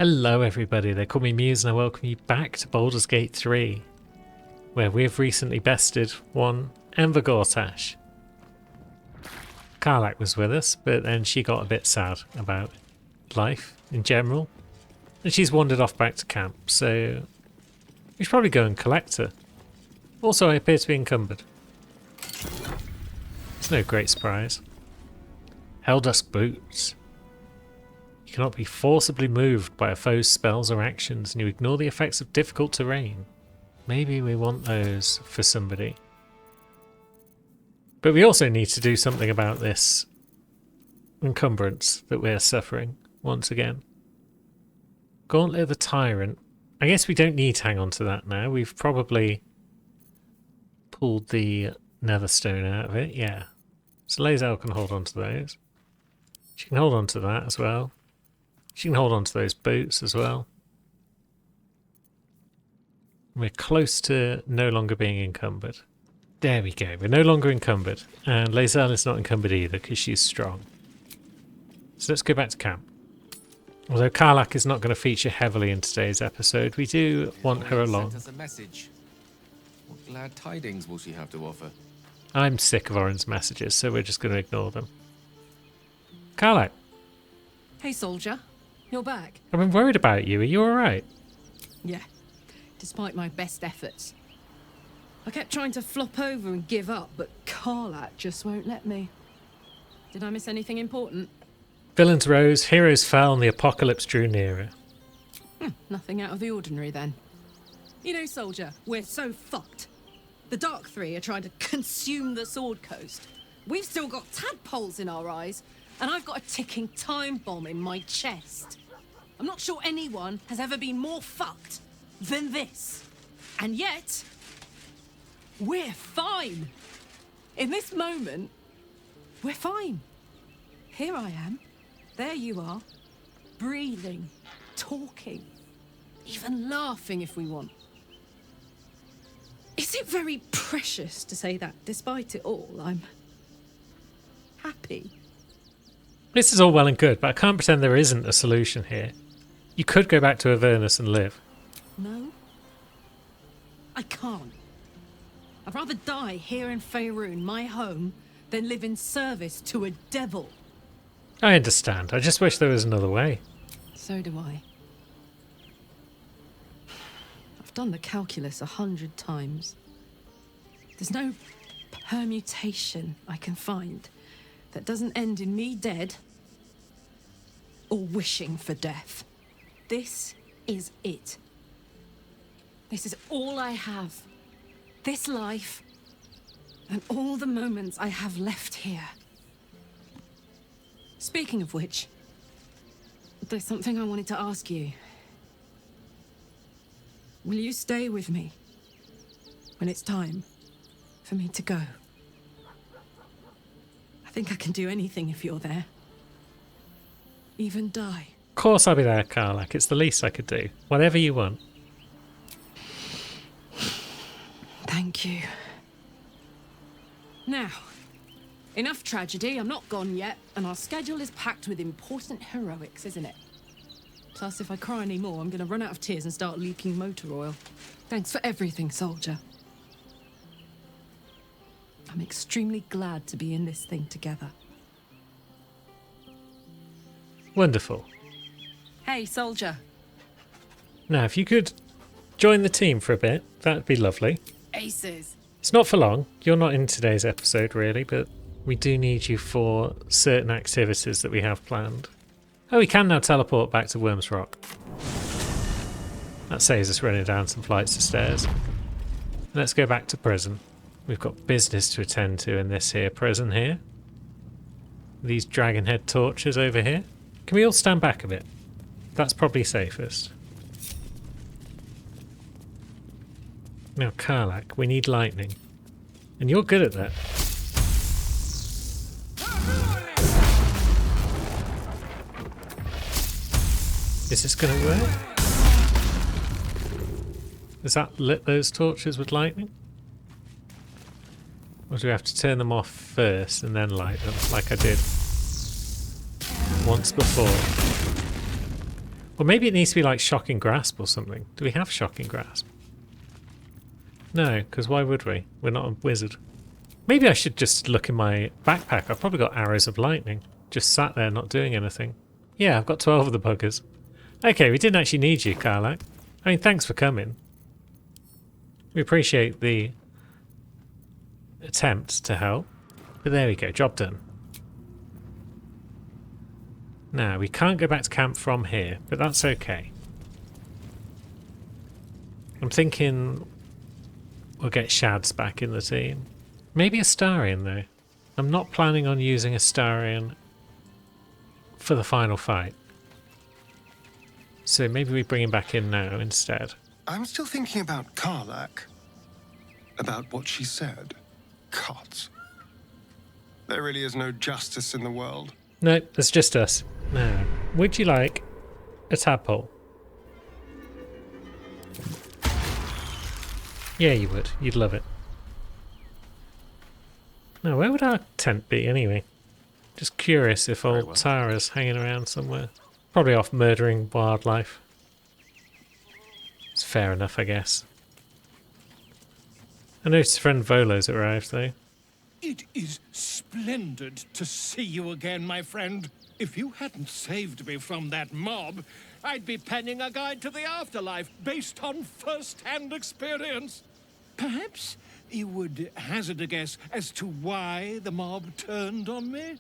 Hello everybody, they call me Muse and I welcome you back to Baldur's Gate 3, where we've recently bested one Enver Gortash. Karlach was with us, but then she got a bit sad about life in general, and she's wandered off back to camp, so we should probably go and collect her. Also, I appear to be encumbered. It's no great surprise. Helldusk boots. You cannot be forcibly moved by a foe's spells or actions, and you ignore the effects of difficult terrain. Maybe we want those for somebody. But we also need to do something about this encumbrance that we're suffering once again. Gauntlet of the Tyrant. I guess we don't need to hang on to that now. We've probably pulled the Netherstone out of it, yeah. So Lae'zel can hold on to those. She can hold on to that as well. She can hold on to those boots as well. We're close to no longer being encumbered. There we go, we're no longer encumbered. And Lae'zel is not encumbered either because she's strong. So let's go back to camp. Although Karlach is not going to feature heavily in today's episode, we do want her along. Sent us a message. What glad tidings will she have to offer? I'm sick of Orin's messages, so we're just going to ignore them. Karlach, Hey, soldier. You're back. I've been worried about you. Are you alright? Yeah, despite my best efforts. I kept trying to flop over and give up, but Karlach just won't let me. Did I miss anything important? Villains rose, heroes fell, and the apocalypse drew nearer. Nothing out of the ordinary then. You know, soldier, we're so fucked. The Dark Three are trying to consume the Sword Coast. We've still got tadpoles in our eyes, and I've got a ticking time bomb in my chest. I'm not sure anyone has ever been more fucked than this. And yet, we're fine. In this moment, we're fine. Here I am. There you are. Breathing, talking, even laughing if we want. Is it very precious to say that despite it all, I'm happy? This is all well and good, but I can't pretend there isn't a solution here. You could go back to Avernus and live. No, I can't. I'd rather die here in Faerun, my home, than live in service to a devil. I understand. I just wish there was another way. So do I. I've done the calculus 100 times. There's no permutation I can find that doesn't end in me dead or wishing for death. This is it. This is all I have. This life and all the moments I have left here. Speaking of which, there's something I wanted to ask you. Will you stay with me when it's time for me to go? I think I can do anything if you're there. Even die. Of course I'll be there, Karlach. It's the least I could do. Whatever you want. Thank you. Now, enough tragedy. I'm not gone yet, and our schedule is packed with important heroics, isn't it? Plus, if I cry any more, I'm going to run out of tears and start leaking motor oil. Thanks for everything, soldier. I'm extremely glad to be in this thing together. Wonderful. Hey, soldier. Now, if you could join the team for a bit, that'd be lovely. Aces. It's not for long. You're not in today's episode, really, but we do need you for certain activities that we have planned. Oh, we can now teleport back to Worm's Rock. That saves us running down some flights of stairs. Let's go back to prison. We've got business to attend to in this here prison here. These dragon head torches over here. Can we all stand back a bit? That's probably safest. Now, Karlach, we need lightning. And you're good at that. Is this going to work? Has that lit those torches with lightning? Or do we have to turn them off first and then light them, like I did once before? Or maybe it needs to be like Shocking Grasp or something. Do we have Shocking Grasp? No, because why would we? We're not a wizard. Maybe I should just look in my backpack. I've probably got Arrows of Lightning. Just sat there not doing anything. Yeah, I've got 12 of the buggers. Okay, we didn't actually need you, Karlach. I mean, thanks for coming. We appreciate the attempt to help. But there we go, job done. Now, we can't go back to camp from here, but that's okay. I'm thinking we'll get Shads back in the team. Maybe Astarion, though. I'm not planning on using Astarion for the final fight. So maybe we bring him back in now instead. I'm still thinking about Karlach. About what she said. Gods. There really is no justice in the world. No, it's just us. Now, would you like a tadpole? Yeah, you would. You'd love it. Now, where would our tent be anyway? Just curious if old Tara's hanging around somewhere. Probably off murdering wildlife. It's fair enough, I guess. I noticed friend Volo's arrived, though. It is splendid to see you again, my friend. If you hadn't saved me from that mob, I'd be penning a guide to the afterlife based on first-hand experience. Perhaps you would hazard a guess as to why the mob turned on me?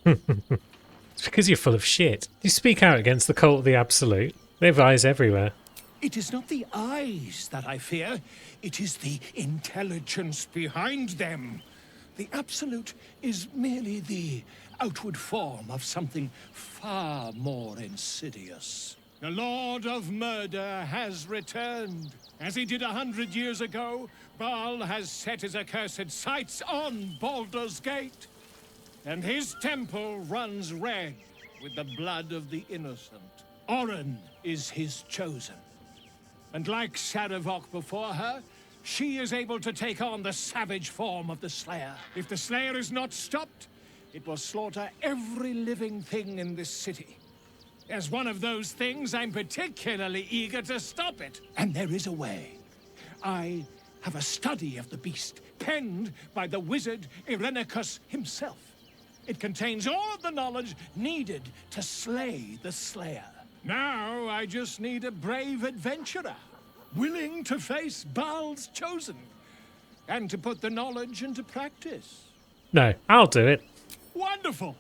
It's because you're full of shit. You speak out against the cult of the Absolute. They have eyes everywhere. It is not the eyes that I fear. It is the intelligence behind them. The Absolute is merely the outward form of something far more insidious. The Lord of Murder has returned. As he did 100 years ago, Baal has set his accursed sights on Baldur's Gate. And his temple runs red with the blood of the innocent. Orin is his chosen. And like Sarevok before her, she is able to take on the savage form of the Slayer. If the Slayer is not stopped, it will slaughter every living thing in this city. As one of those things, I'm particularly eager to stop it. And there is a way. I have a study of the beast, penned by the wizard Irenicus himself. It contains all of the knowledge needed to slay the Slayer. Now I just need a brave adventurer, willing to face Baal's chosen, and to put the knowledge into practice. No, I'll do it. Wonderful!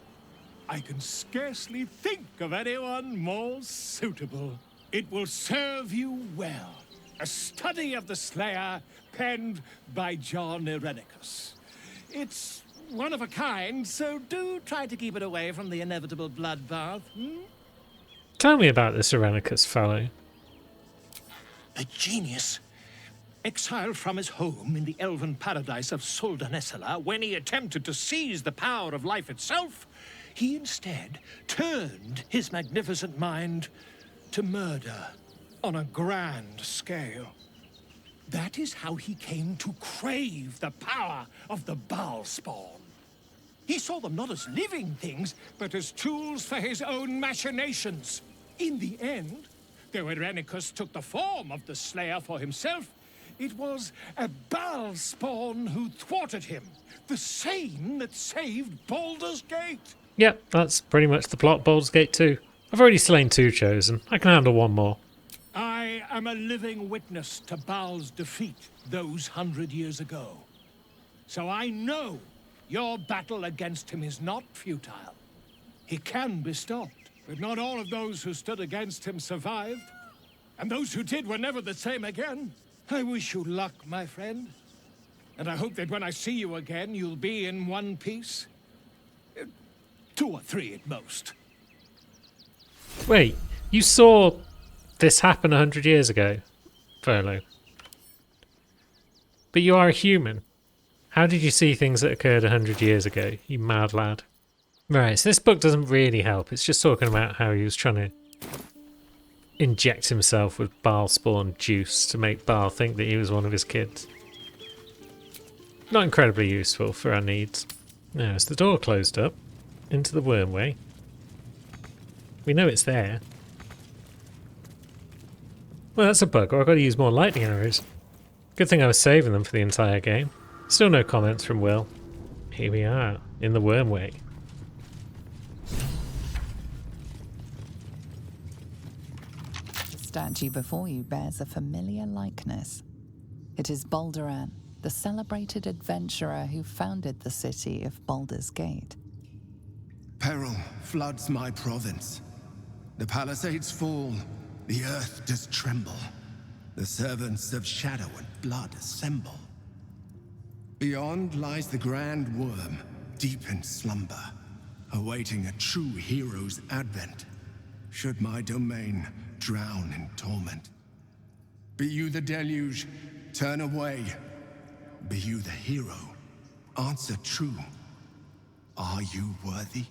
I can scarcely think of anyone more suitable. It will serve you well. A study of the Slayer, penned by John Irenicus. It's one of a kind, so do try to keep it away from the inevitable bloodbath, Tell me about this Irenicus fellow. A genius. Exiled from his home in the elven paradise of Soldanessala, when he attempted to seize the power of life itself, he instead turned his magnificent mind to murder on a grand scale. That is how he came to crave the power of the Baalspawn. He saw them not as living things, but as tools for his own machinations. In the end, though Irenicus took the form of the Slayer for himself, it was a Baalspawn who thwarted him, the same that saved Baldur's Gate. Yep, that's pretty much the plot, Baldur's Gate 2. I've already slain 2 chosen. I can handle 1 more. I am a living witness to Baal's defeat those 100 years ago. So I know your battle against him is not futile. He can be stopped, but not all of those who stood against him survived. And those who did were never the same again. I wish you luck, my friend. And I hope that when I see you again, you'll be in one piece. 2 or 3 at most. Wait, you saw this happen 100 years ago, Volo. But you are a human. How did you see things that occurred 100 years ago, you mad lad? Right, so this book doesn't really help. It's just talking about how he was trying to inject himself with Baalspawn juice to make Baal think that he was one of his kids. Not incredibly useful for our needs. Now, is the door closed up into the Wormway? We know it's there. Well, that's a bug, or I've got to use more lightning arrows. Good thing I was saving them for the entire game. Still no comments from Will. Here we are, in the Wormway. The statue before you bears a familiar likeness. It is Balduran, the celebrated adventurer who founded the city of Baldur's Gate. Peril floods my province. The palisades fall, the earth does tremble. The servants of shadow and blood assemble. Beyond lies the Grand Worm, deep in slumber, awaiting a true hero's advent, should my domain drown in torment. Be you the deluge, turn away. Be you the hero, answer true. Are you worthy?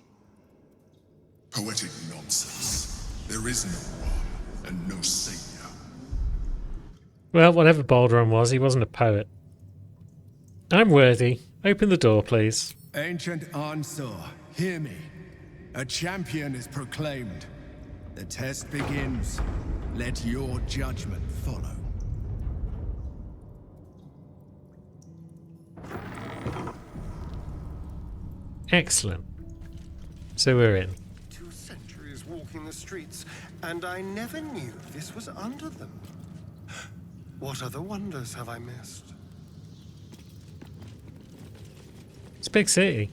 Poetic nonsense. There is no one and no savior. Well, whatever Balduran was, he wasn't a poet. I'm worthy. Open the door, please. Ancient Ansor, hear me. A champion is proclaimed. The test begins. Let your judgment follow. Excellent. So we're in. 2 centuries walking the streets, and I never knew this was under them. What other wonders have I missed? It's a big city.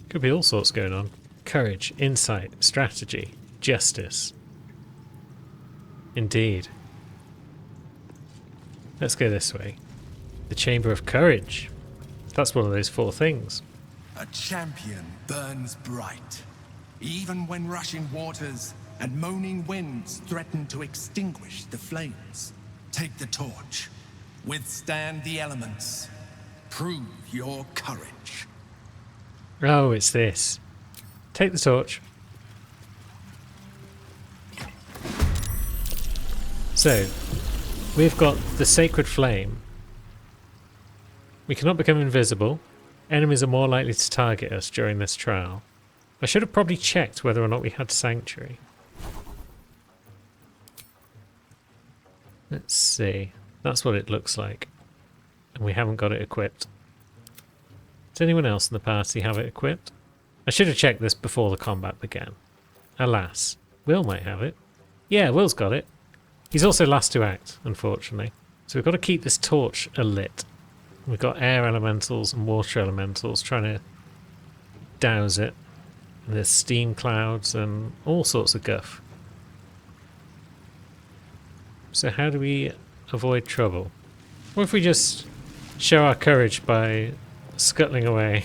Could be all sorts going on. Courage, insight, strategy, justice. Indeed. Let's go this way. The Chamber of Courage. That's one of those 4 things. A champion burns bright, even when rushing waters and moaning winds threaten to extinguish the flames. Take the torch. Withstand the elements. Prove your courage. Oh, it's this. Take the torch. So, we've got the Sacred Flame. We cannot become invisible. Enemies are more likely to target us during this trial. I should have probably checked whether or not we had Sanctuary. Let's see. That's what it looks like. And we haven't got it equipped. Does anyone else in the party have it equipped? I should have checked this before the combat began. Alas. Will might have it. Yeah, Will's got it. He's also last to act, unfortunately. So we've got to keep this torch alit. We've got air elementals and water elementals trying to douse it. And there's steam clouds and all sorts of guff. So how do we avoid trouble? What if we just show our courage by scuttling away?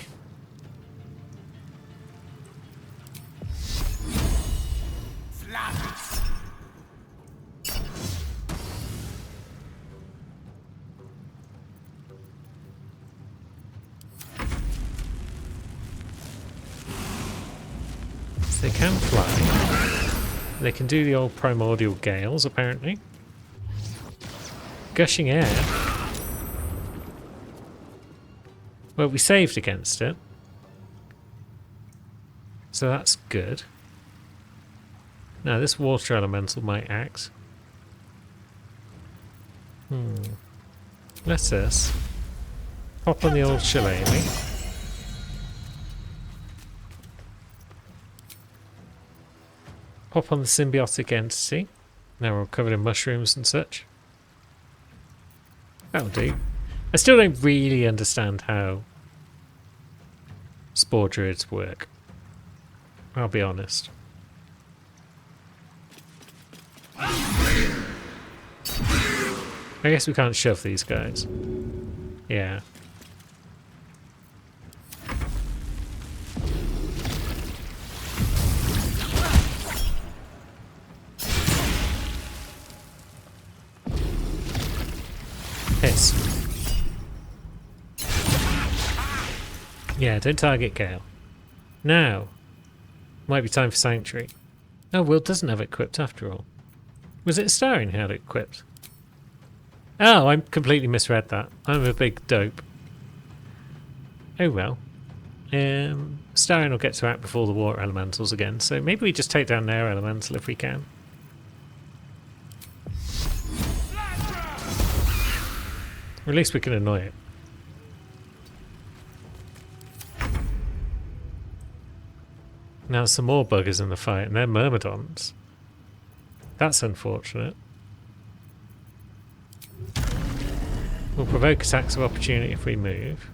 So they can fly. They can do the old primordial gales, apparently. Gushing air. Well, we saved against it. So that's good. Now this water elemental might act. Let us pop on the old shillelagh. Pop on the symbiotic entity. Now we're covered in mushrooms and such. That'll do. I still don't really understand how spore druids work. I'll be honest. I guess we can't shove these guys. Yeah. Piss. Yeah, don't target Gale. Now. Might be time for Sanctuary. Oh, Will doesn't have it equipped after all. Was it Starring who had it equipped? Oh, I completely misread that. I'm a big dope. Oh well. Starring will get to act before the water elementals again, so maybe we just take down their elemental if we can. Or at least we can annoy it. Now some more buggers in the fight, and they're Myrmidons. That's unfortunate. We'll provoke attacks of opportunity if we move.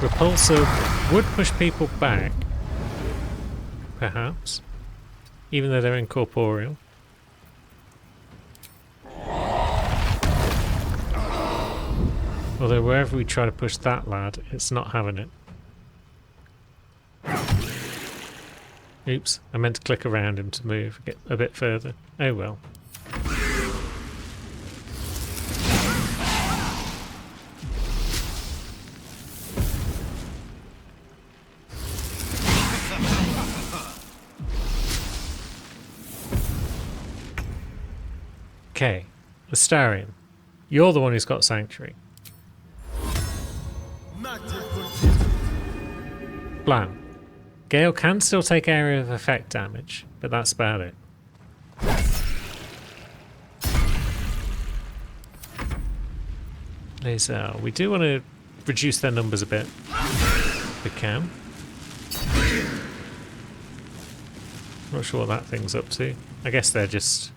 Repulsor would push people back, perhaps, even though they're incorporeal. Although wherever we try to push that lad, it's not having it. Oops, I meant to click around him to move, get a bit further. Oh well. Okay, Astarion, you're the one who's got Sanctuary. Blam. Gale can still take area of effect damage, but that's about it. We do want to reduce their numbers a bit. We can. Not sure what that thing's up to. I guess they're just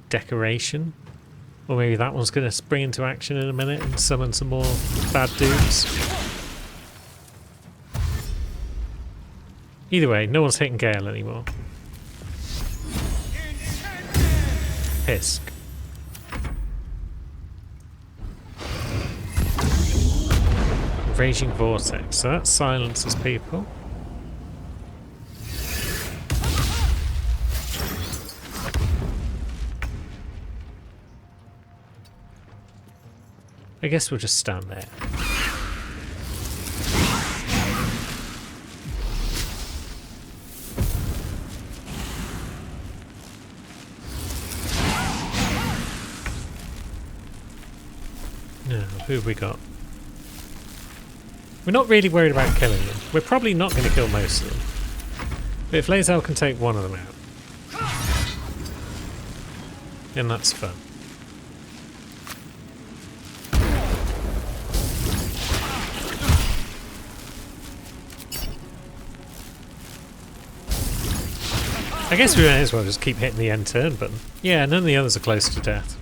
decoration. Or maybe that one's going to spring into action in a minute and summon some more bad dudes. Either way, no one's hitting Gale anymore. Pisk. Raging Vortex. So that silences people. I guess we'll just stand there. Now, who have we got? We're not really worried about killing them. We're probably not going to kill most of them. But if Lae'zel can take one of them out, then that's fun. I guess we may as well just keep hitting the end turn button. Yeah, none of the others are close to death.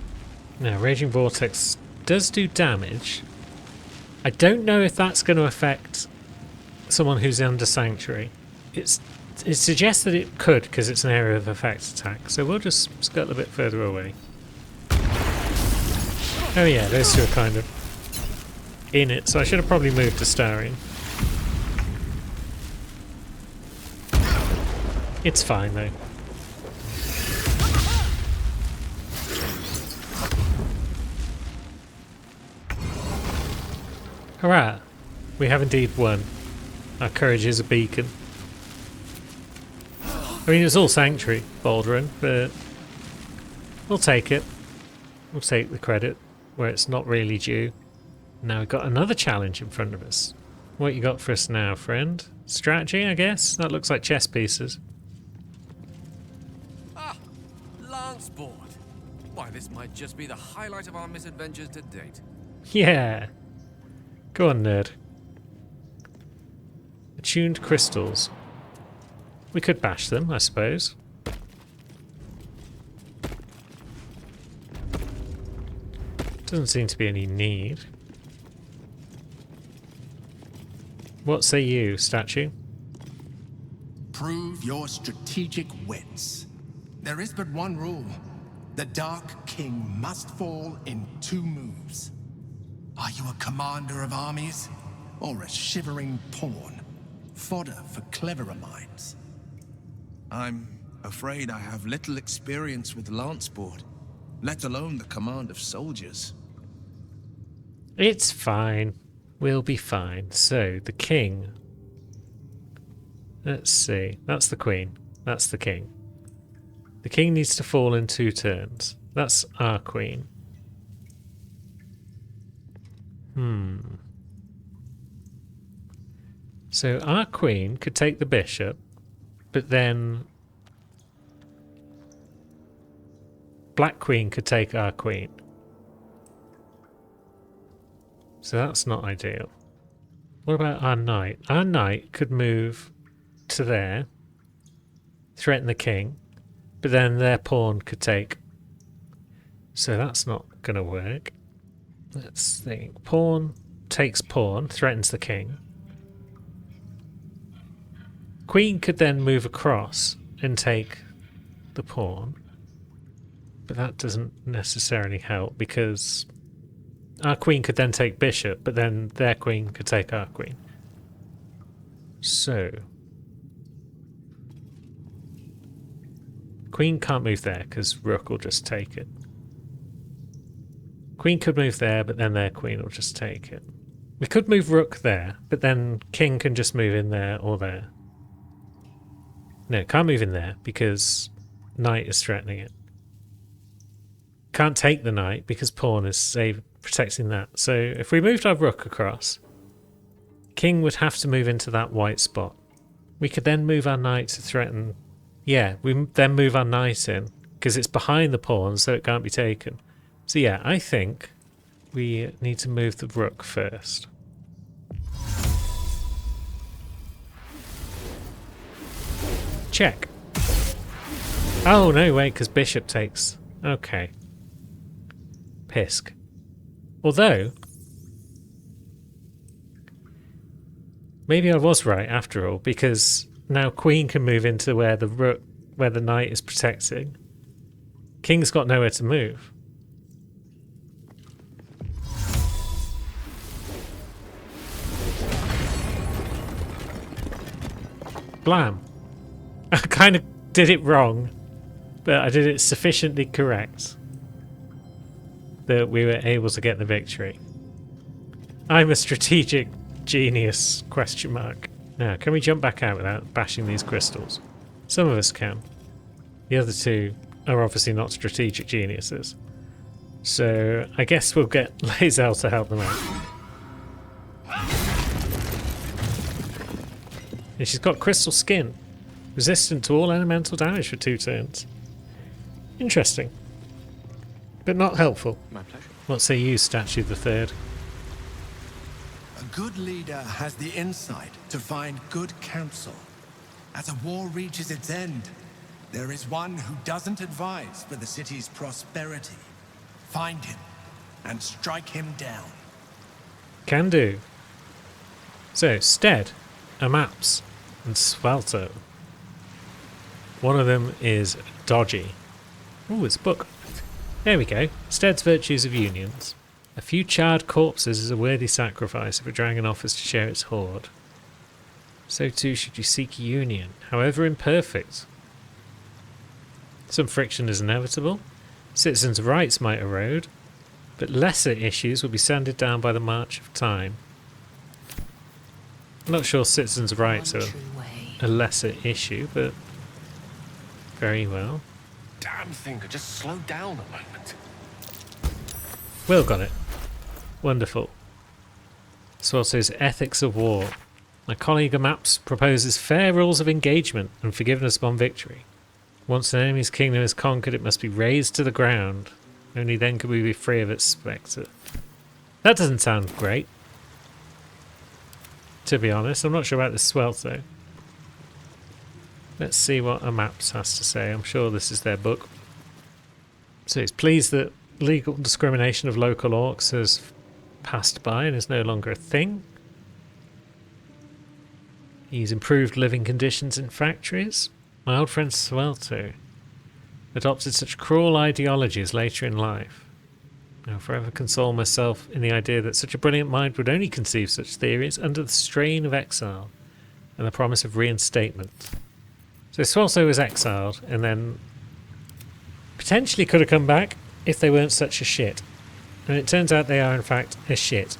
Now, Raging Vortex does do damage. I don't know if that's going to affect someone who's under Sanctuary. It suggests that it could, because it's an area of effect attack. So we'll just scuttle a bit further away. Oh yeah, those two are kind of in it, so I should have probably moved to Astarion. It's fine though. Hurrah! We have indeed won. Our courage is a beacon. I mean, it's all Sanctuary, Balduran, but we'll take it. We'll take the credit where it's not really due. Now we've got another challenge in front of us. What you got for us now, friend? Strategy, I guess? That looks like chess pieces. Ah, Lanceport. Why, this might just be the highlight of our misadventures to date. Yeah. Go on, nerd. Attuned crystals. We could bash them, I suppose. Doesn't seem to be any need. What say you, statue? Prove your strategic wits. There is but one rule. The Dark King must fall in 2 moves. Are you a commander of armies? Or a shivering pawn? Fodder for cleverer minds? I'm afraid I have little experience with Lanceport, let alone the command of soldiers. It's fine. We'll be fine. So, the king. Let's see. That's the queen. That's the king. The king needs to fall in 2 turns. That's our queen. So our queen could take the bishop, but then Black Queen could take our queen. So that's not ideal. What about our knight? Our knight could move to there, threaten the king, but then their pawn could take. So that's not going to work. Let's think. Pawn takes pawn, threatens the king. Queen could then move across and take the pawn, but that doesn't necessarily help because our queen could then take bishop, but then their queen could take our queen. So queen can't move there because rook will just take it. Queen could move there, but then their queen will just take it. We could move rook there, but then king can just move in there or there. No, can't move in there because knight is threatening it. Can't take the knight because pawn is protecting that. So if we moved our rook across, king would have to move into that white spot. We could then move our knight to threaten. Yeah, we then move our knight in because it's behind the pawn, so it can't be taken. So yeah, I think we need to move the rook first. Check. Oh, no, wait, because bishop takes. Okay. Pisk. Although, maybe I was right after all, because now queen can move into where the knight is protecting. King's got nowhere to move. Blam. I kind of did it wrong, but I did it sufficiently correct that we were able to get the victory. I'm a strategic genius, question mark. Now, can we jump back out without bashing these crystals? Some of us can. The other two are obviously not strategic geniuses. So I guess we'll get Lae'zel to help them out. And she's got crystal skin. Resistant to all elemental damage for 2 turns. Interesting. But not helpful. My pleasure. What say you, Statue the Third? A good leader has the insight to find good counsel. As a war reaches its end, there is one who doesn't advise for the city's prosperity. Find him and strike him down. Can do. So, Stead, Amaps, and Swelto. One of them is dodgy. Oh, it's a book. There we go. Stead's Virtues of Unions. A few charred corpses is a worthy sacrifice if a dragon offers to share its hoard. So too should you seek union, however imperfect. Some friction is inevitable. Citizens' rights might erode, but lesser issues will be sanded down by the march of time. I'm not sure citizens' rights are a lesser issue, but very well. Damn thing could just slow down a moment. Will got it. Wonderful. Swelto's Ethics of War. My colleague Amaps proposes fair rules of engagement and forgiveness upon victory. Once an enemy's kingdom is conquered, it must be razed to the ground. Only then can we be free of its spectre. That doesn't sound great. To be honest, I'm not sure about this Swelto. Let's see what Amaps has to say. I'm sure this is their book. So he's pleased that legal discrimination of local orcs has passed by and is no longer a thing. He's improved living conditions in factories. My old friend Swelto adopted such cruel ideologies later in life. I'll forever console myself in the idea that such a brilliant mind would only conceive such theories under the strain of exile and the promise of reinstatement. So Swelto was exiled and then potentially could have come back if they weren't such a shit. And it turns out they are in fact a shit.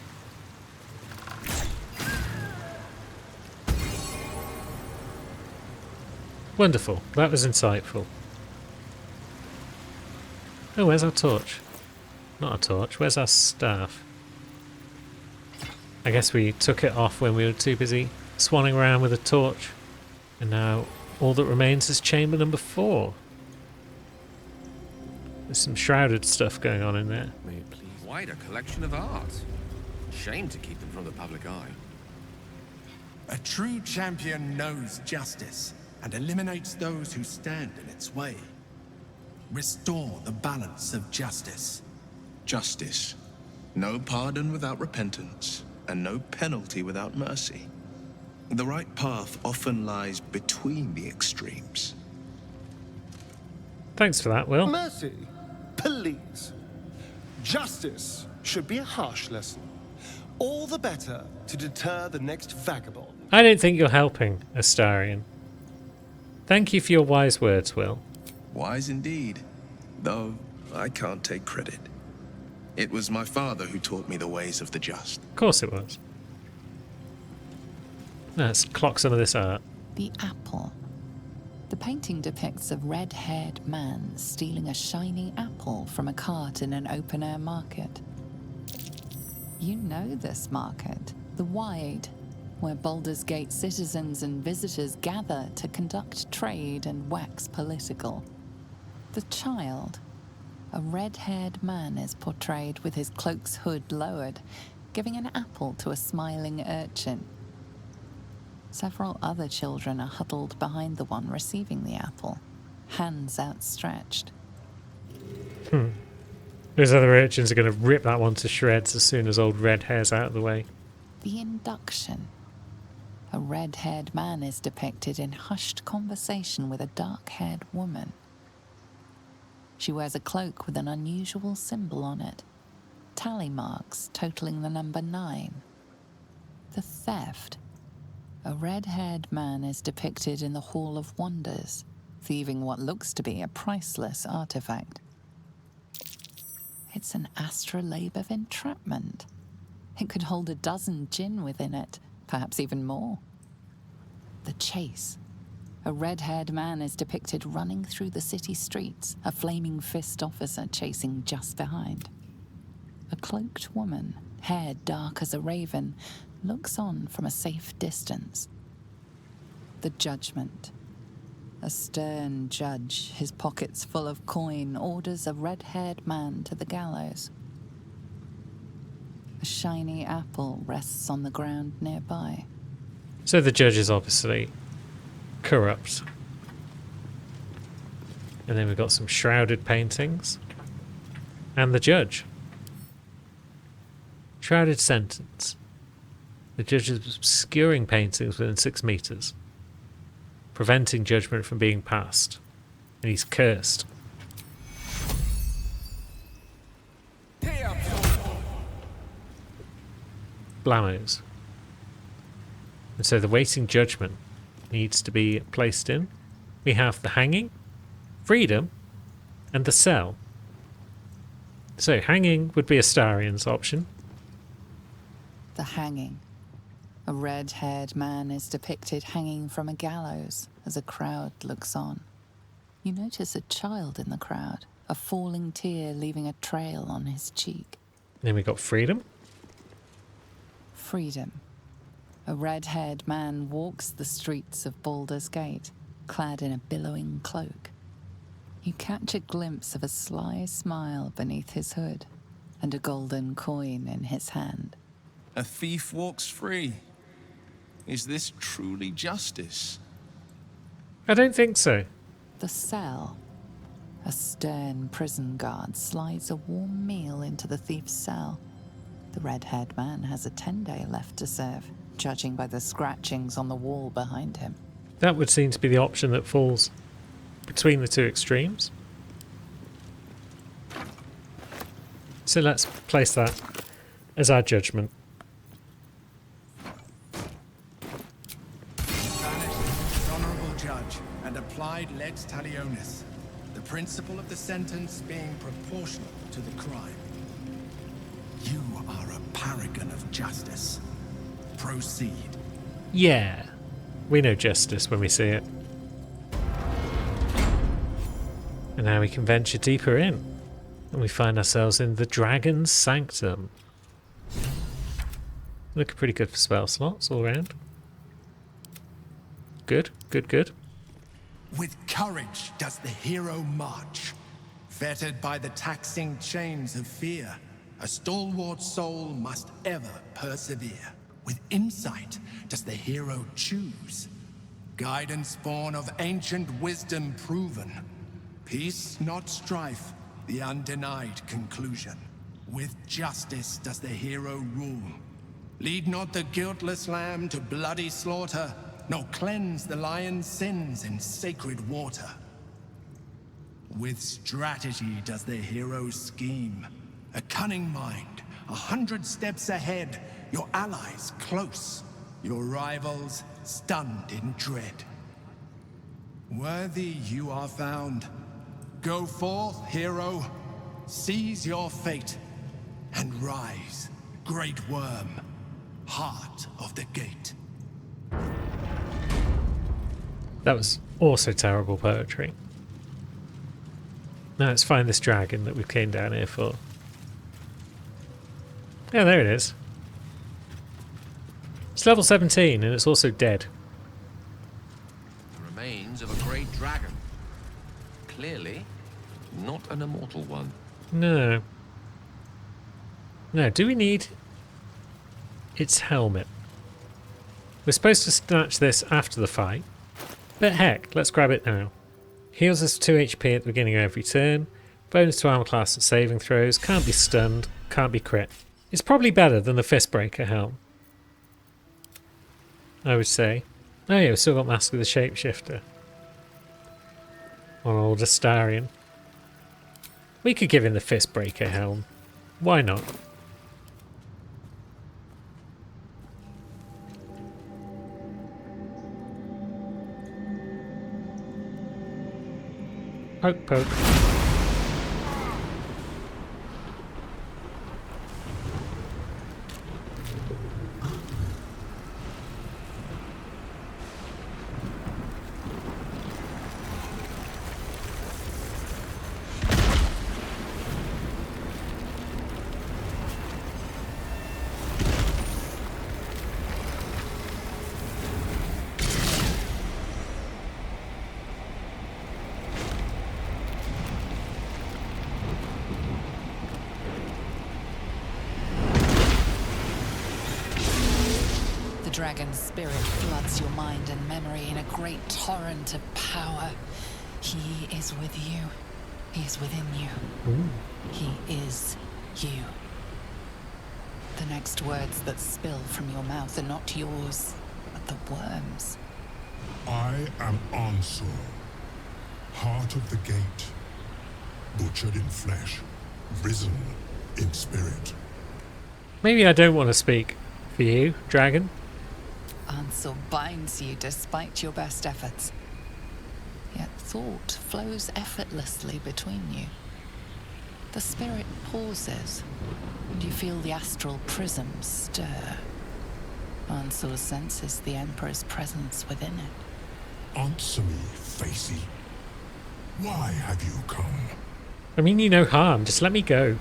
Wonderful. That was insightful. Oh, where's our torch? Not a torch. Where's our staff? I guess we took it off when we were too busy swanning around with a torch. And now all that remains is chamber number 4. There's some shrouded stuff going on in there. Quite a collection of art. Shame to keep them from the public eye. A true champion knows justice and eliminates those who stand in its way. Restore the balance of justice. Justice. No pardon without repentance, and no penalty without mercy. The right path often lies between the extremes. Thanks for that, Will. Mercy, please. Justice should be a harsh lesson. All the better to deter the next vagabond. I don't think you're helping, Astarion. Thank you for your wise words, Will. Wise indeed, though I can't take credit. It was my father who taught me the ways of the just. Of course it was. Let's clock some of this art. The apple. The painting depicts a red-haired man stealing a shiny apple from a cart in an open-air market. You know this market, the Wide, where Baldur's Gate citizens and visitors gather to conduct trade and wax political. The child. A red-haired man is portrayed with his cloak's hood lowered, giving an apple to a smiling urchin. Several other children are huddled behind the one receiving the apple, hands outstretched. Those other urchins are going to rip that one to shreds as soon as old Red Hair's out of the way. The induction. A red-haired man is depicted in hushed conversation with a dark-haired woman. She wears a cloak with an unusual symbol on it, tally marks totaling the number 9. The theft. A red-haired man is depicted in the Hall of Wonders, thieving what looks to be a priceless artifact. It's an astrolabe of entrapment. It could hold a dozen djinn within it, perhaps even more. The chase. A red-haired man is depicted running through the city streets, a flaming fist officer chasing just behind. A cloaked woman, hair dark as a raven, looks on from a safe distance. The judgment. A stern judge, his pockets full of coin, orders a red-haired man to the gallows. A shiny apple rests on the ground nearby. So the judge is obviously corrupt. And then we've got some shrouded paintings. And the judge. Shrouded sentence. The judge is obscuring paintings within 6 meters, preventing judgment from being passed. And he's cursed. Blamos. And so the waiting judgment needs to be placed in. We have the hanging, freedom, and the cell. So hanging would be Astarion's option. The hanging. A red-haired man is depicted hanging from a gallows as a crowd looks on. You notice a child in the crowd, a falling tear leaving a trail on his cheek. Then we got freedom. Freedom. A red-haired man walks the streets of Baldur's Gate, clad in a billowing cloak. You catch a glimpse of a sly smile beneath his hood, and a golden coin in his hand. A thief walks free. Is this truly justice? I don't think so. The cell. A stern prison guard slides a warm meal into the thief's cell. The red-haired man has a 10-day left to serve, judging by the scratchings on the wall behind him. That would seem to be the option that falls between the two extremes. So let's place that as our judgment. Honorable judge and applied lex talionis, the principle of the sentence being proportional to the crime. You are a paragon of justice. Proceed. Yeah, we know justice when we see it. And now we can venture deeper in, and we find ourselves in the Dragon's Sanctum. Looking pretty good for spell slots all around. Good, good, good. With courage does the hero march, fettered by the taxing chains of fear. A stalwart soul must ever persevere. With insight does the hero choose. Guidance born of ancient wisdom proven. Peace, not strife, the undenied conclusion. With justice does the hero rule. Lead not the guiltless lamb to bloody slaughter, nor cleanse the lion's sins in sacred water. With strategy does the hero scheme. A cunning mind, 100 steps ahead, your allies close, your rivals stunned in dread. Worthy you are found. Go forth, hero, seize your fate, and rise, great worm, heart of the gate. That was also terrible poetry. Now let's find this dragon that we came down here for. Yeah, there it is. It's level 17 and it's also dead. The remains of a great dragon. Clearly, not an immortal one. No. No, do we need its helmet? We're supposed to snatch this after the fight. But heck, let's grab it now. Heals us 2 HP at the beginning of every turn. Bonus to armor class at saving throws. Can't be stunned. Can't be crit. It's probably better than the Fistbreaker helm, I would say. Oh yeah, we've still got Mask of the Shapeshifter on old Astarion. We could give him the Fistbreaker helm. Why not? Poke, poke. The dragon's spirit floods your mind and memory in a great torrent of power. He is with you. He is within you. Ooh. He is you. The next words that spill from your mouth are not yours, but the worms. I am Ansel, heart of the gate, butchered in flesh, risen in spirit. Maybe I don't want to speak for you, dragon. Ansel binds you despite your best efforts. Yet thought flows effortlessly between you. The spirit pauses, and you feel the astral prism stir. Ansel senses the Emperor's presence within it. Answer me, Facey. Why have you come? I mean you no harm, just let me go.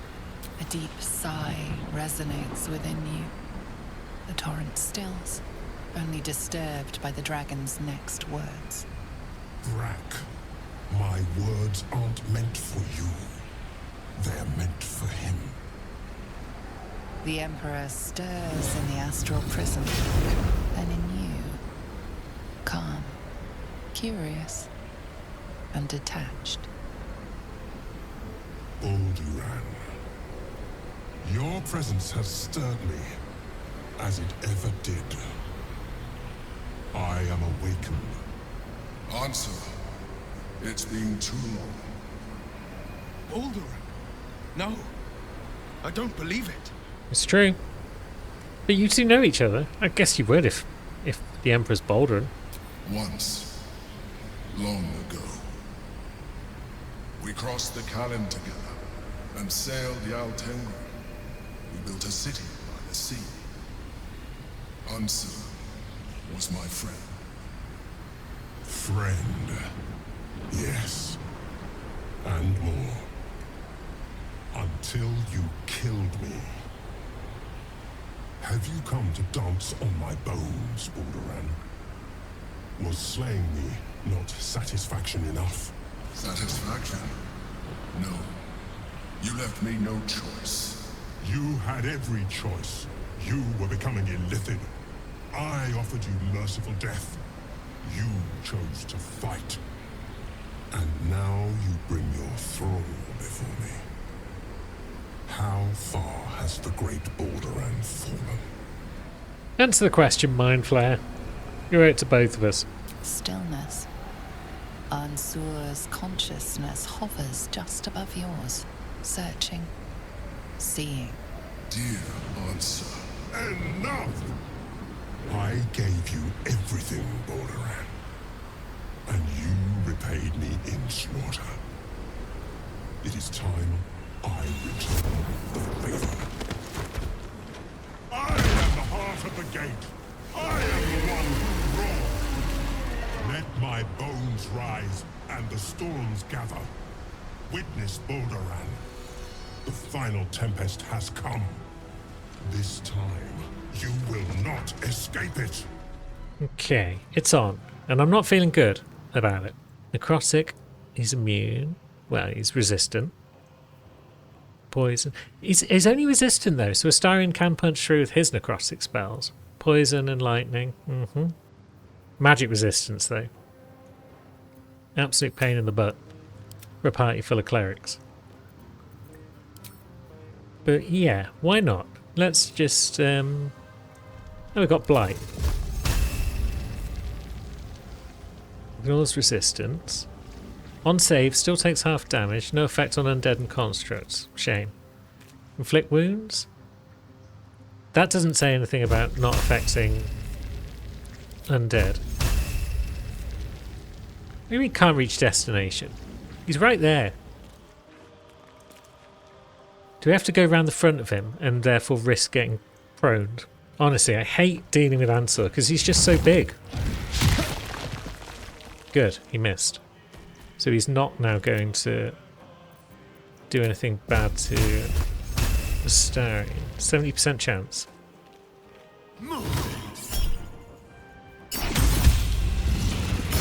A deep sigh resonates within you. The torrent stills, only disturbed by the dragon's next words. Brack, my words aren't meant for you. They're meant for him. The Emperor stirs in the astral prism, then in you. Calm, curious, and detached. Alderaan, your presence has stirred me, as it ever did. I am awakened. Answer. It's been too long. Alderaan. No. I don't believe it. It's true. But you two know each other. I guess you would if the Emperor's Balduran. Once, long ago, we crossed the Kallen together and sailed the Altengri. We built a city by the sea. Ansel was my friend. Friend, yes, and more. Until you killed me. Have you come to dance on my bones, Alderaan? Was slaying me not satisfaction enough? Satisfaction? No. You left me no choice. You had every choice. You were becoming illithid. I offered you merciful death. You chose to fight. And now you bring your thrall before me. How far has the great Balduran fallen? Answer the question, Mind Flayer. You're out to both of us. Stillness. Ansur's consciousness hovers just above yours, searching, seeing. Dear Ansur, enough! I gave you everything, Balduran. And you repaid me in slaughter. It is time I return the favor. I am the heart of the gate. I am the one who roars. Let my bones rise and the storms gather. Witness Balduran. The final tempest has come. This time, you will not escape it. Okay, it's on. And I'm not feeling good about it. Necrotic, he's immune. Well, he's resistant. Poison. He's only resistant though, so Astarion can punch through with his necrotic spells. Poison and lightning. Magic resistance though. Absolute pain in the butt for a party full of clerics. But yeah, why not? Let's just oh, we've got Blight. Ignores resistance. On save, still takes half damage. No effect on undead and constructs. Shame. Inflict wounds? That doesn't say anything about not affecting undead. Maybe he can't reach destination. He's right there. Do we have to go around the front of him and therefore risk getting proned? Honestly, I hate dealing with Ansur because he's just so big. Good, he missed. So he's not now going to do anything bad to Astarion. 70% chance.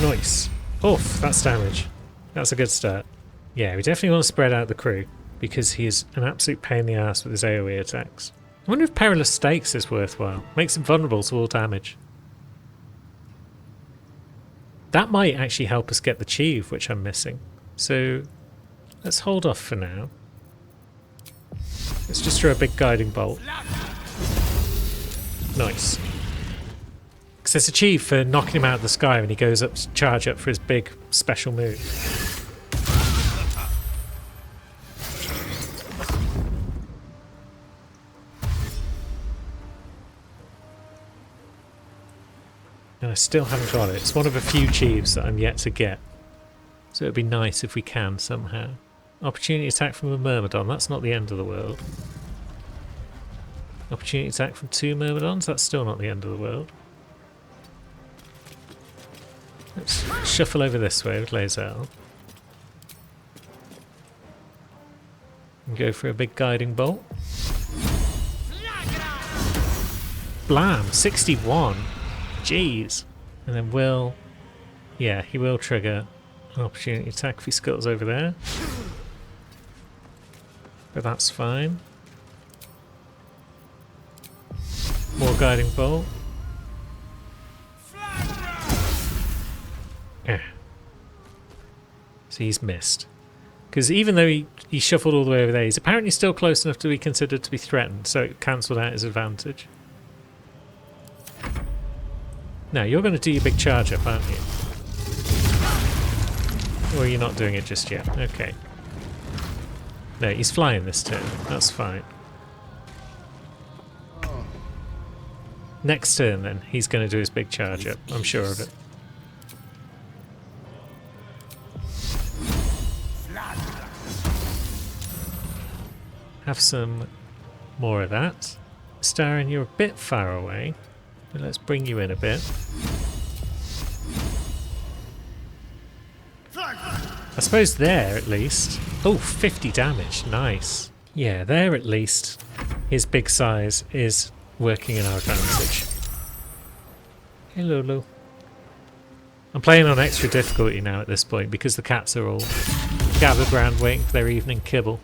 Nice. Oof, that's damage. That's a good start. Yeah, we definitely want to spread out the crew because he is an absolute pain in the ass with his AoE attacks. I wonder if Perilous Stakes is worthwhile. Makes him vulnerable to all damage. That might actually help us get the Chieve, which I'm missing. So let's hold off for now. Let's just throw a big guiding bolt. Nice. Because there's a Chieve for knocking him out of the sky when he goes up to charge up for his big special move. And I still haven't got it. It's one of a few Chieves that I'm yet to get. So it'd be nice if we can somehow. Opportunity attack from a Myrmidon. That's not the end of the world. Opportunity attack from 2 Myrmidons. That's still not the end of the world. Let's shuffle over this way with Lae'zel. And go for a big guiding bolt. Blam! 61! Jeez. And then will... Yeah, he will trigger an opportunity attack if he scuttles over there. But that's fine. More guiding bolt. Yeah. So he's missed. Because even though he shuffled all the way over there, he's apparently still close enough to be considered to be threatened, so it cancelled out his advantage. Now, you're going to do your big charge up, aren't you? Or you're not doing it just yet? Okay. No, he's flying this turn. That's fine. Next turn, then, he's going to do his big charge up. I'm sure of it. Have some more of that. Astarion, you're a bit far away. But let's bring you in a bit. I suppose there, at least. Oh, 50 damage. Nice. Yeah, there at least. His big size is working in our advantage. Hey, Lulu. I'm playing on extra difficulty now at this point because the cats are all gathered round waiting for their evening kibble.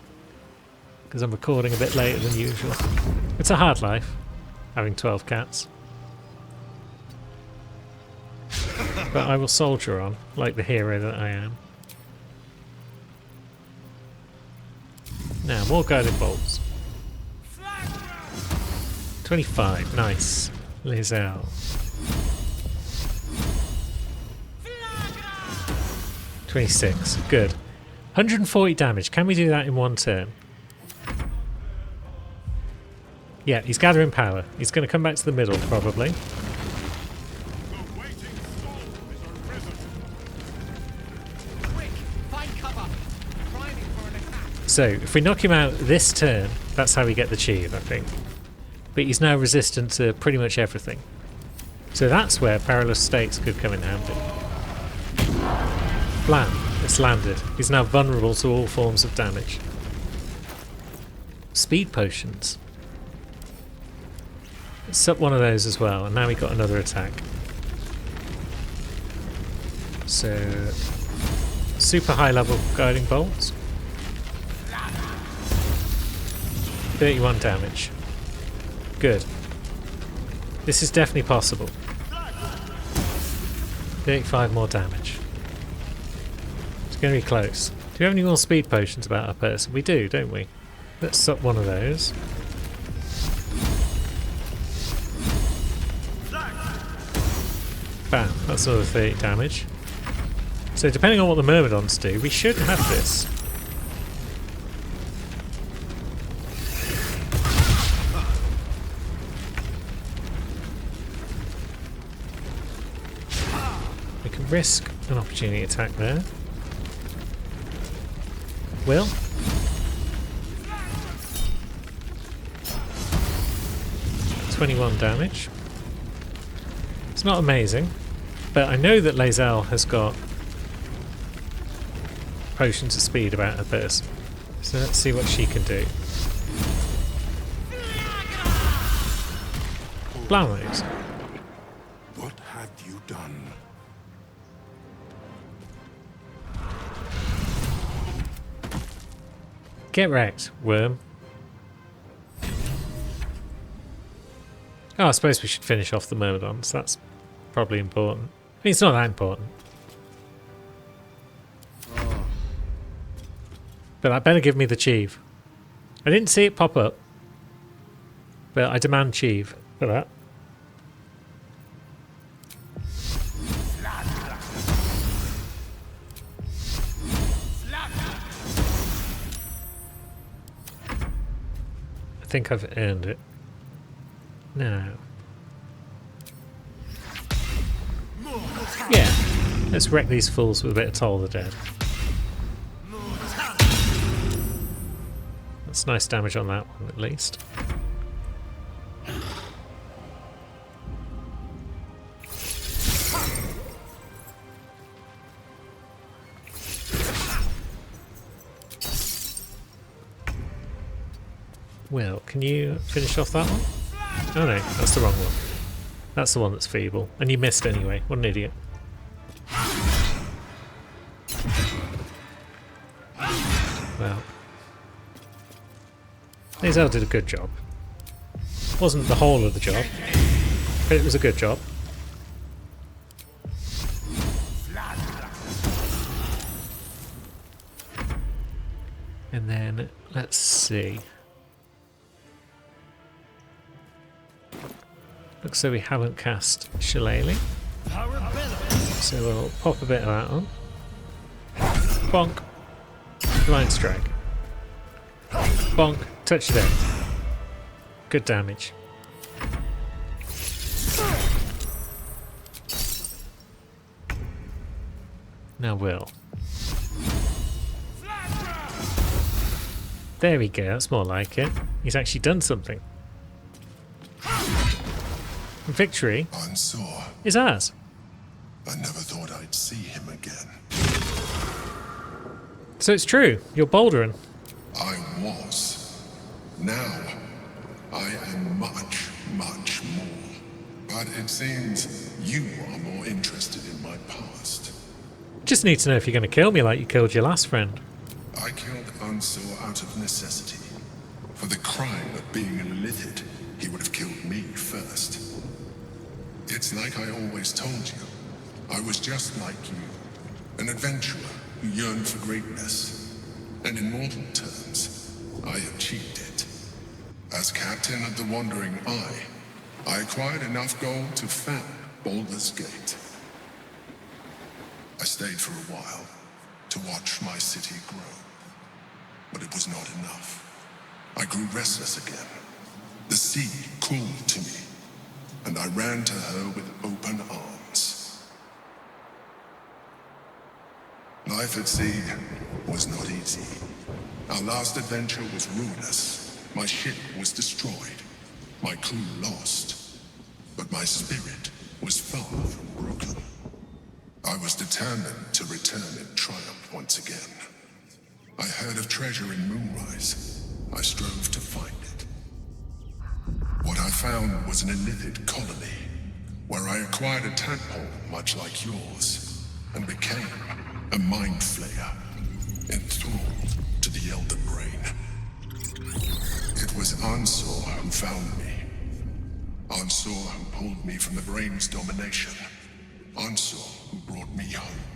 because I'm recording a bit later than usual. It's a hard life, having 12 cats. But I will soldier on, like the hero that I am. Now, more guided bolts. 25, nice. Lae'zel. 26, good. 140 damage, can we do that in one turn? Yeah, he's gathering power. He's going to come back to the middle, probably. So, if we knock him out this turn, that's how we get the Chief, I think. But he's now resistant to pretty much everything. So that's where Perilous States could come in handy. Blam, it's landed. He's now vulnerable to all forms of damage. Speed potions. Let's up one of those as well, and now we got another attack. So, super high level guiding bolts. 31 damage. Good. This is definitely possible. 35 more damage. It's going to be close. Do we have any more speed potions about our person? We do, don't we? Let's suck one of those. Bam, that's another 30 damage. So depending on what the Myrmidons do, we should have this. We can risk an opportunity attack there. Will? $21 damage. It's not amazing, but I know that Lae'zel has got potions of speed about her person. So let's see what she can do. Blamos. What have you done? Get wrecked, worm. Oh, I suppose we should finish off the Myrmidons. That's probably important. I mean, it's not that important. But that better give me the Chief. I didn't see it pop up, but I demand Chief for that. I think I've earned it. Now. Yeah, let's wreck these fools with a bit of Toll the Dead. That's nice damage on that one, at least. Well, can you finish off that one? Oh no, that's the wrong one. That's the one that's feeble. And you missed anyway. What an idiot. Well. Lae'zel did a good job. Wasn't the whole of the job, but it was a good job. And then, let's see. Looks like we haven't cast Shillelagh. So we'll pop a bit of that on. Bonk. Blind Strike. Bonk. Touch of Death. Good damage. Now Will. There we go, that's more like it. He's actually done something. Victory Ansor. is ours. I never thought I'd see him again. So it's true, you're Bouldering. I was. Now, I am much, much more. But it seems you are more interested in my past. Just need to know if you're going to kill me like you killed your last friend. I killed Ansor out of necessity. For the crime of being a Lithid, he would have killed me first. It's like I always told you. I was just like you. An adventurer who yearned for greatness. And in mortal terms, I achieved it. As captain of the Wandering Eye, I acquired enough gold to found Baldur's Gate. I stayed for a while to watch my city grow. But it was not enough. I grew restless again. The sea called to me, and I ran to her with open arms. Life at sea was not easy. Our last adventure was ruinous. My ship was destroyed. My crew lost. But my spirit was far from broken. I was determined to return in triumph once again. I heard of treasure in Moonrise. I strove to find it. What I found was an Illithid colony, where I acquired a tadpole much like yours, and became a mind flayer, enthralled to the Elder Brain. It was Ansor who found me. Ansor who pulled me from the Brain's domination. Ansor who brought me home.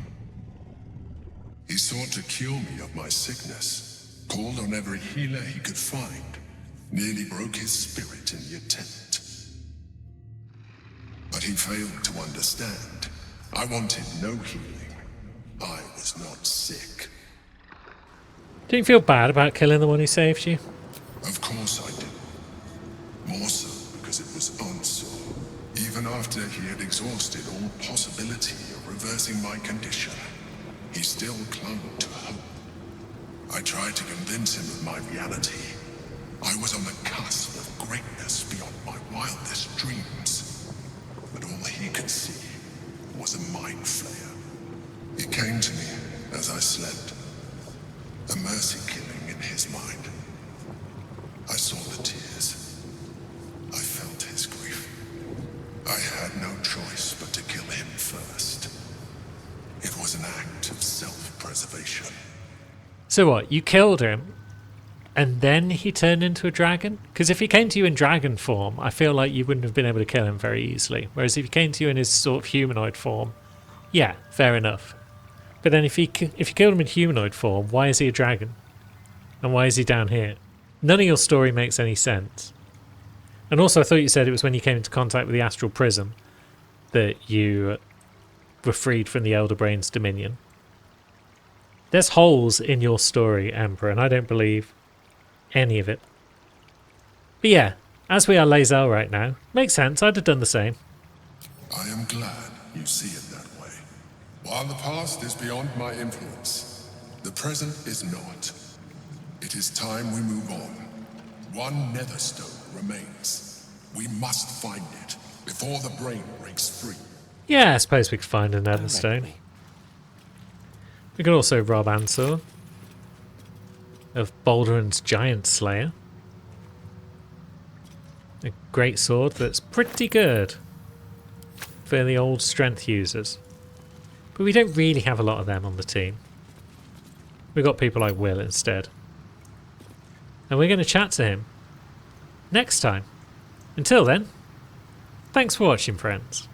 He sought to cure me of my sickness, called on every healer he could find, nearly broke his spirit in the attempt. But he failed to understand. I wanted no healing. I was not sick. Do you feel bad about killing the one who saved you? Of course I did. More so because it was Ansor. Even after he had exhausted all possibility of reversing my condition, he still clung to hope. I tried to convince him of my reality. I was on the cusp of greatness beyond my wildest dreams. But all he could see was a mind flayer. It came to me as I slept. A mercy killing in his mind. I saw the tears. I felt his grief. I had no choice but to kill him first. It was an act of self-preservation. So what, you killed him, and then he turned into a dragon? Because if he came to you in dragon form, I feel like you wouldn't have been able to kill him very easily. Whereas if he came to you in his sort of humanoid form, yeah, fair enough. But then if you killed him in humanoid form, why is he a dragon? And why is he down here? None of your story makes any sense. And also I thought you said it was when you came into contact with the Astral Prism that you were freed from the Elder Brain's dominion. There's holes in your story, Emperor, and I don't believe any of it. But yeah, as we are Lae'zel right now, makes sense, I'd have done the same. I am glad you see it that way. While the past is beyond my influence, the present is not. It is time we move on. One Netherstone remains. We must find it before the brain breaks free. Yeah, I suppose we could find a Netherstone. We could also rob Ansor of Balduran's Giant Slayer. A great sword that's pretty good for the old strength users. But we don't really have a lot of them on the team. We've got people like Will instead. And we're going to chat to him next time. Until then, thanks for watching, friends.